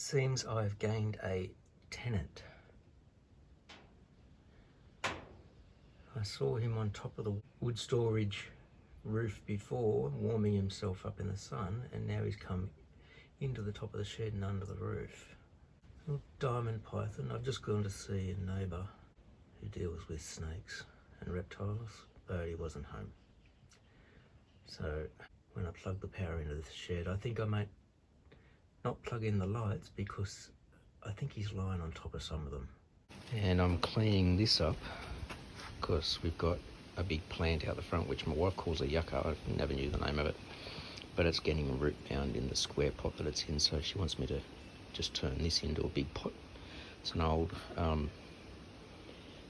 seems I've gained a tenant. I saw him on top of the wood storage roof before, warming himself up in the sun, and now he's come into the top of the shed and under the roof. Little diamond python. I've just gone to see a neighbour who deals with snakes and reptiles, but he wasn't home. So when I plug the power into the shed, I think I might not plug in the lights because I think he's lying on top of some of them. And I'm cleaning this up because we've got a big plant out the front which my wife calls a yucca. I never knew the name of it, but it's getting root bound in the square pot that it's in, so she wants me to just turn this into a big pot. It's an old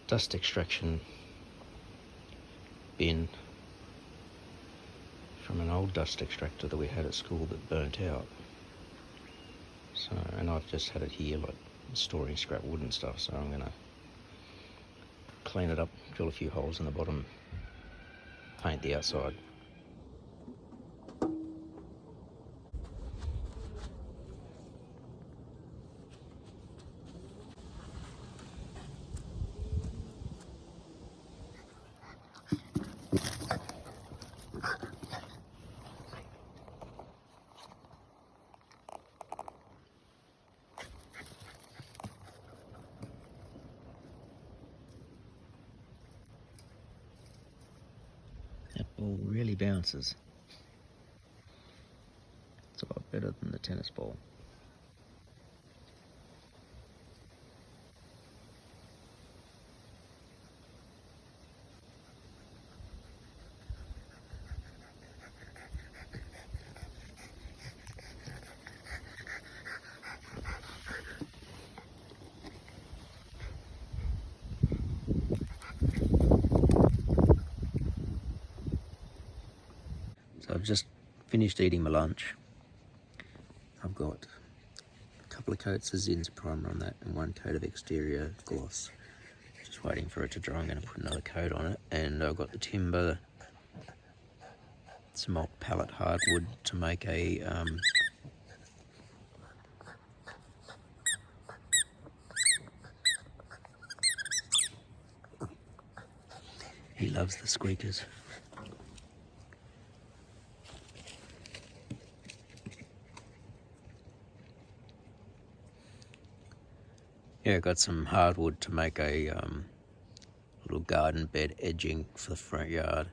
dust extraction bin from an old dust extractor that we had at school that burnt out. So, and I've just had it here like storing scrap wood and stuff, so I'm gonna clean it up, drill a few holes in the bottom, paint the outside. That ball really bounces. It's a lot better than the tennis ball. So I've just finished eating my lunch. I've got a couple of coats of Zinn's primer on that and one coat of exterior gloss. Just waiting for it to dry. I'm going to put another coat on it. And I've got the timber, some old pallet hardwood to make a he loves the squeakers. Yeah, I got some hardwood to make a little garden bed edging for the front yard,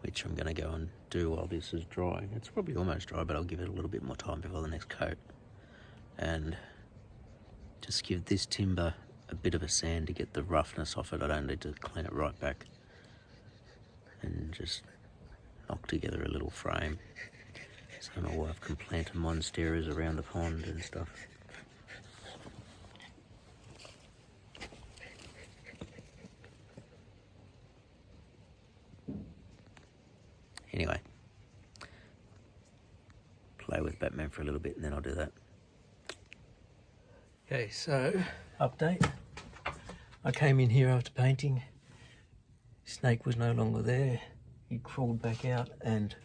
which I'm going to go and do while this is drying. It's probably almost dry, but I'll give it a little bit more time before the next coat. And just give this timber a bit of a sand to get the roughness off it. I don't need to clean it right back. And just knock together a little frame so my wife can plant monsteras around the pond and stuff. Anyway, play with Batman for a little bit and then I'll do that. Okay, so update. I came in here after painting. Snake was no longer there. He crawled back out and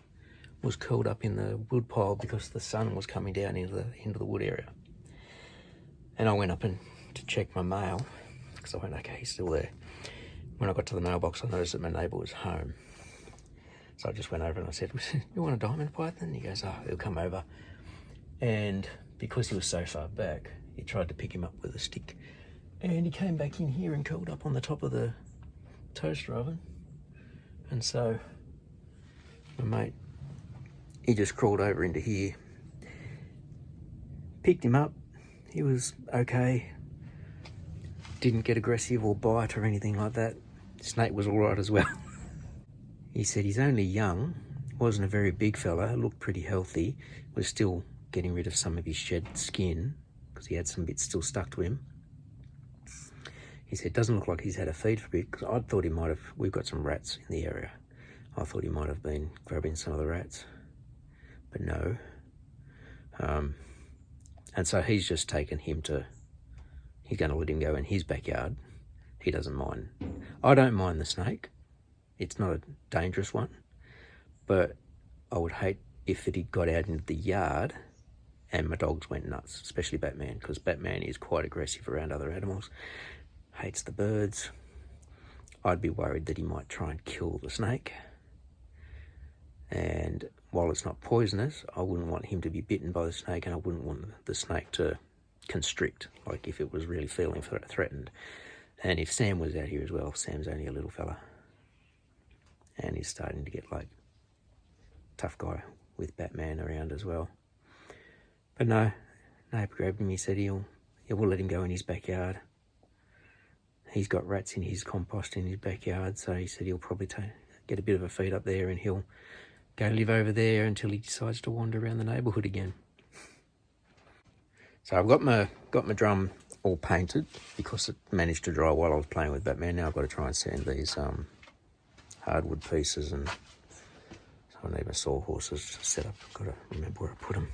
was curled up in the wood pile because the sun was coming down into the wood area. And I went up and to check my mail because I went, okay, he's still there. When I got to the mailbox, I noticed that my neighbour was home. So I just went over and I said, you want a diamond python? He goes, oh, he'll come over. And because he was so far back, he tried to pick him up with a stick. And he came back in here and curled up on the top of the toaster oven. And so my mate, he just crawled over into here, picked him up. He was okay. Didn't get aggressive or bite or anything like that. Snake was all right as well. He said he's only young, wasn't a very big fella, looked pretty healthy, was still getting rid of some of his shed skin because he had some bits still stuck to him. He said, doesn't look like he's had a feed for a bit, because I thought he might have, we've got some rats in the area. I thought he might have been grabbing some of the rats, but no. And so he's just taken him to, he's going to let him go in his backyard. He doesn't mind. I don't mind the snake. It's not a dangerous one, but I would hate if it had got out into the yard and my dogs went nuts, especially Batman, because Batman is quite aggressive around other animals, hates the birds. I'd be worried that he might try and kill the snake, and while it's not poisonous, I wouldn't want him to be bitten by the snake, and I wouldn't want the snake to constrict, like if it was really feeling threatened. And if Sam was out here as well, Sam's only a little fella, and he's starting to get like tough guy with Batman around as well. But no, neighbour grabbed him. He said we'll let him go in his backyard. He's got rats in his compost in his backyard, so he said he'll probably get a bit of a feed up there, and he'll go live over there until he decides to wander around the neighbourhood again. So I've got my drum all painted because it managed to dry while I was playing with Batman. Now I've got to try and sand these hardwood pieces, and so I need my sawhorses set up. I've got to remember where I put them.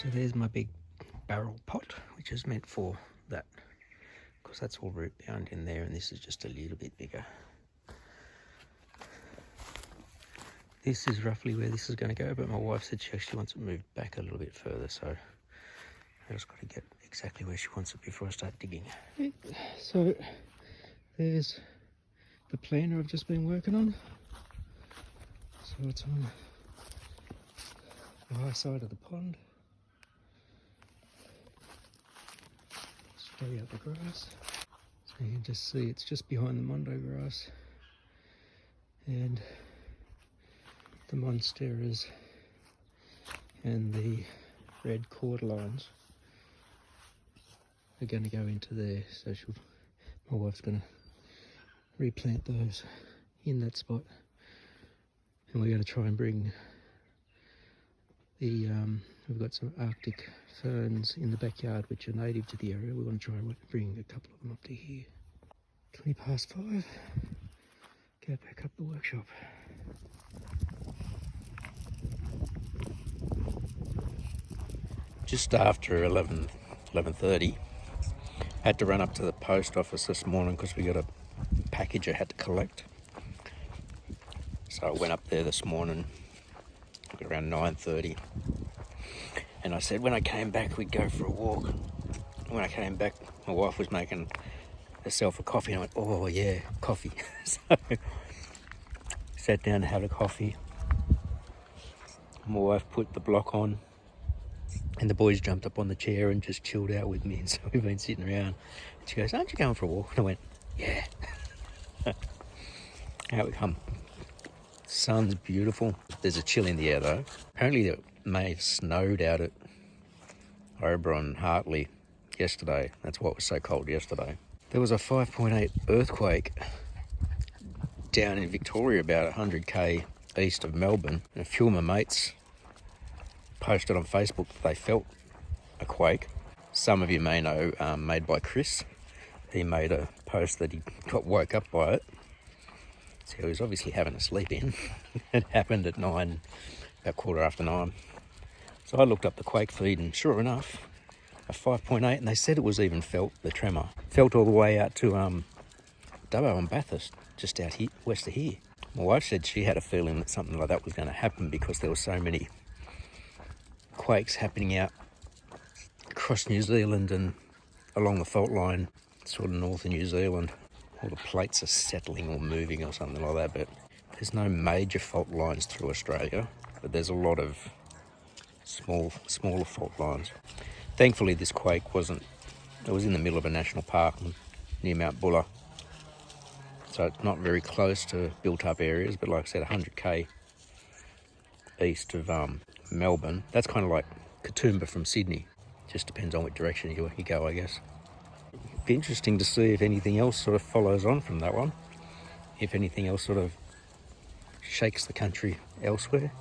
So there's my big barrel pot, which is meant for that, because that's all root bound in there, and this is just a little bit bigger. This is roughly where this is going to go, but my wife said she actually wants it moved back a little bit further, so I just got to get exactly where she wants it before I start digging. So there's the planter I've just been working on. So it's on the high side of the pond. Straight out the grass. So you can just see it's just behind the mondo grass. And the monsteras and the red cordylines are going to go into there. So my wife's going to replant those in that spot. And we're going to try and bring the, we've got some Arctic ferns in the backyard which are native to the area. We want to try and bring a couple of them up to here. 5:20, go back up the workshop. Just after 11:30, had to run up to the post office this morning because we got a package I had to collect. So I went up there this morning around 9:30, and I said when I came back we'd go for a walk. When I came back, my wife was making herself a coffee, and I went, oh yeah, coffee. So sat down to have a coffee. My wife put the block on, and the boys jumped up on the chair and just chilled out with me. And so we've been sitting around. And she goes, aren't you going for a walk? And I went, yeah. Out we come. Sun's beautiful. There's a chill in the air though. Apparently it may have snowed out at Oberon Hartley yesterday. That's why it was so cold yesterday. There was a 5.8 earthquake down in Victoria, about 100k east of Melbourne. And a few of my mates posted on Facebook that they felt a quake. Some of you may know, made by Chris. He made a post that he got woke up by it. So he was obviously having a sleep in. It happened at about 9:15. So I looked up the quake feed, and sure enough, a 5.8, and they said it was even felt, the tremor. Felt all the way out to Dubbo and Bathurst, just out here, west of here. My wife said she had a feeling that something like that was going to happen because there were so many quakes happening out across New Zealand and along the fault line, sort of north of New Zealand. All the plates are settling or moving or something like that, but there's no major fault lines through Australia, but there's a lot of smaller fault lines. Thankfully this quake it was in the middle of a national park near Mount Buller, so it's not very close to built up areas, but like I said, 100k east of Melbourne. That's kind of like Katoomba from Sydney. Just depends on which direction you go, I guess. It'd be interesting to see if anything else sort of follows on from that one. If anything else sort of shakes the country elsewhere.